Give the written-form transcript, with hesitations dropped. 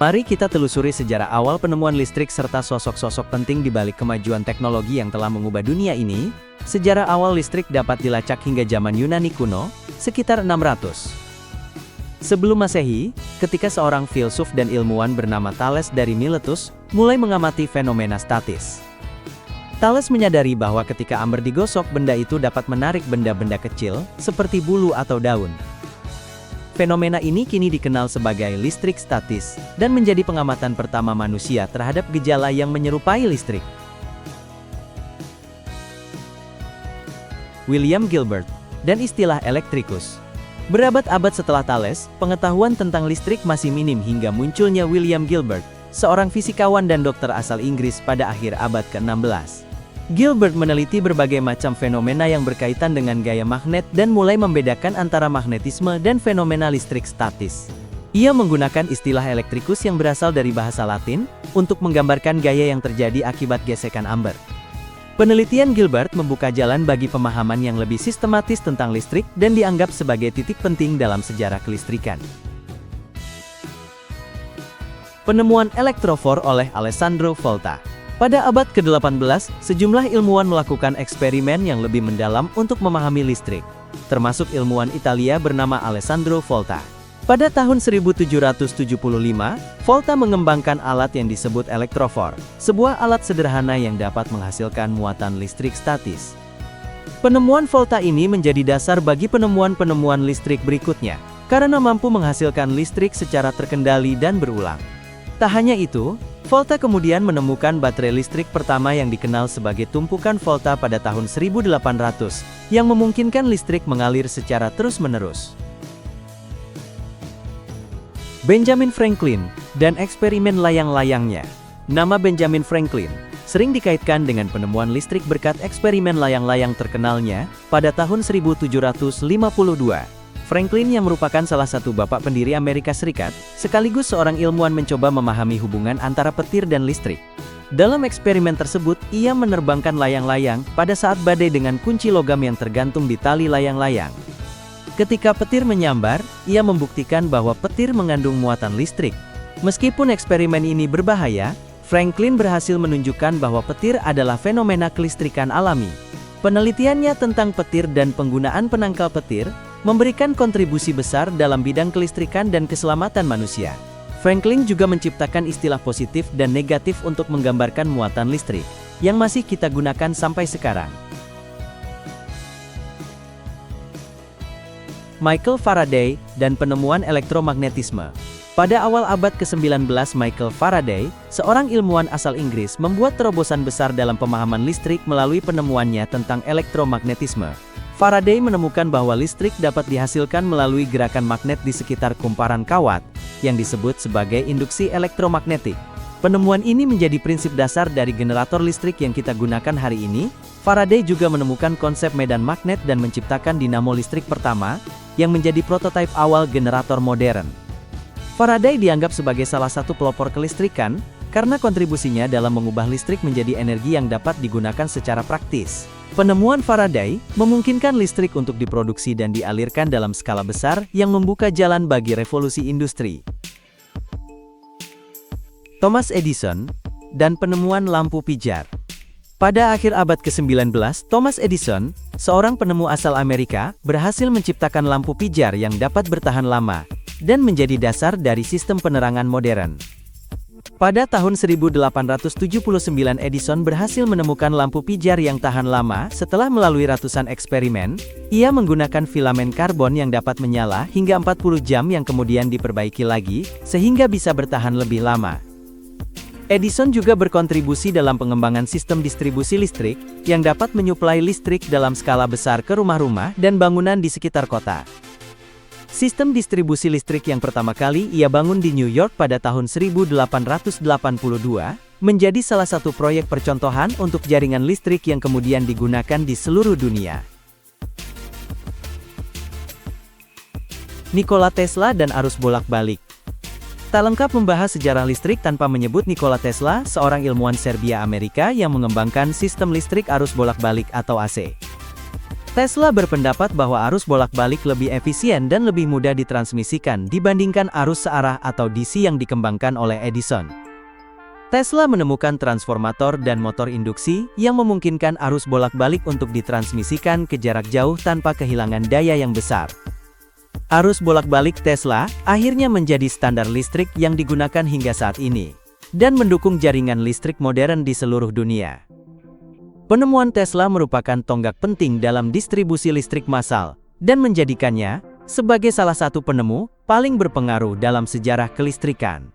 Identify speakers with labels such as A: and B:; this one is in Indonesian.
A: Mari kita telusuri sejarah awal penemuan listrik serta sosok-sosok penting di balik kemajuan teknologi yang telah mengubah dunia ini. Sejarah awal listrik dapat dilacak hingga zaman Yunani kuno, sekitar 600 sebelum Masehi, ketika seorang filsuf dan ilmuwan bernama Thales dari Miletus mulai mengamati fenomena statis. Thales menyadari bahwa ketika amber digosok, benda itu dapat menarik benda-benda kecil, seperti bulu atau daun. Fenomena ini kini dikenal sebagai listrik statis, dan menjadi pengamatan pertama manusia terhadap gejala yang menyerupai listrik. William Gilbert, dan istilah elektrikus. Berabad-abad setelah Thales, pengetahuan tentang listrik masih minim hingga munculnya William Gilbert, seorang fisikawan dan dokter asal Inggris pada akhir abad ke-16. Gilbert meneliti berbagai macam fenomena yang berkaitan dengan gaya magnet dan mulai membedakan antara magnetisme dan fenomena listrik statis. Ia menggunakan istilah elektrikus yang berasal dari bahasa Latin, untuk menggambarkan gaya yang terjadi akibat gesekan amber. Penelitian Gilbert membuka jalan bagi pemahaman yang lebih sistematis tentang listrik dan dianggap sebagai titik penting dalam sejarah kelistrikan. Penemuan elektrofor oleh Alessandro Volta. Pada abad ke-18, sejumlah ilmuwan melakukan eksperimen yang lebih mendalam untuk memahami listrik, termasuk ilmuwan Italia bernama Alessandro Volta. Pada tahun 1775, Volta mengembangkan alat yang disebut elektrofor, sebuah alat sederhana yang dapat menghasilkan muatan listrik statis. Penemuan Volta ini menjadi dasar bagi penemuan-penemuan listrik berikutnya, karena mampu menghasilkan listrik secara terkendali dan berulang. Tak hanya itu, Volta kemudian menemukan baterai listrik pertama yang dikenal sebagai tumpukan volta pada tahun 1800, yang memungkinkan listrik mengalir secara terus-menerus. Benjamin Franklin, dan eksperimen layang-layangnya. Nama Benjamin Franklin sering dikaitkan dengan penemuan listrik berkat eksperimen layang-layang terkenalnya pada tahun 1752. Franklin yang merupakan salah satu bapak pendiri Amerika Serikat, sekaligus seorang ilmuwan mencoba memahami hubungan antara petir dan listrik. Dalam eksperimen tersebut, ia menerbangkan layang-layang pada saat badai dengan kunci logam yang tergantung di tali layang-layang. Ketika petir menyambar, ia membuktikan bahwa petir mengandung muatan listrik. Meskipun eksperimen ini berbahaya, Franklin berhasil menunjukkan bahwa petir adalah fenomena kelistrikan alami. Penelitiannya tentang petir dan penggunaan penangkal petir memberikan kontribusi besar dalam bidang kelistrikan dan keselamatan manusia. Franklin juga menciptakan istilah positif dan negatif untuk menggambarkan muatan listrik, yang masih kita gunakan sampai sekarang. Michael Faraday, dan penemuan elektromagnetisme. Pada awal abad ke-19, Michael Faraday, seorang ilmuwan asal Inggris, membuat terobosan besar dalam pemahaman listrik melalui penemuannya tentang elektromagnetisme. Faraday menemukan bahwa listrik dapat dihasilkan melalui gerakan magnet di sekitar kumparan kawat, yang disebut sebagai induksi elektromagnetik. Penemuan ini menjadi prinsip dasar dari generator listrik yang kita gunakan hari ini. Faraday juga menemukan konsep medan magnet dan menciptakan dinamo listrik pertama, yang menjadi prototipe awal generator modern. Faraday dianggap sebagai salah satu pelopor kelistrikan, karena kontribusinya dalam mengubah listrik menjadi energi yang dapat digunakan secara praktis. Penemuan Faraday memungkinkan listrik untuk diproduksi dan dialirkan dalam skala besar yang membuka jalan bagi revolusi industri. Thomas Edison, dan penemuan lampu pijar. Pada akhir abad ke-19, Thomas Edison, seorang penemu asal Amerika, berhasil menciptakan lampu pijar yang dapat bertahan lama, dan menjadi dasar dari sistem penerangan modern. Pada tahun 1879 Edison berhasil menemukan lampu pijar yang tahan lama. Setelah melalui ratusan eksperimen, ia menggunakan filamen karbon yang dapat menyala hingga 40 jam yang kemudian diperbaiki lagi, sehingga bisa bertahan lebih lama. Edison juga berkontribusi dalam pengembangan sistem distribusi listrik, yang dapat menyuplai listrik dalam skala besar ke rumah-rumah dan bangunan di sekitar kota. Sistem distribusi listrik yang pertama kali ia bangun di New York pada tahun 1882, menjadi salah satu proyek percontohan untuk jaringan listrik yang kemudian digunakan di seluruh dunia. Nikola Tesla dan arus bolak-balik. Tak lengkap membahas sejarah listrik tanpa menyebut Nikola Tesla, seorang ilmuwan Serbia Amerika yang mengembangkan sistem listrik arus bolak-balik atau AC. Tesla berpendapat bahwa arus bolak-balik lebih efisien dan lebih mudah ditransmisikan dibandingkan arus searah atau DC yang dikembangkan oleh Edison. Tesla menemukan transformator dan motor induksi yang memungkinkan arus bolak-balik untuk ditransmisikan ke jarak jauh tanpa kehilangan daya yang besar. Arus bolak-balik Tesla akhirnya menjadi standar listrik yang digunakan hingga saat ini, dan mendukung jaringan listrik modern di seluruh dunia. Penemuan Tesla merupakan tonggak penting dalam distribusi listrik massal, dan menjadikannya sebagai salah satu penemu paling berpengaruh dalam sejarah kelistrikan.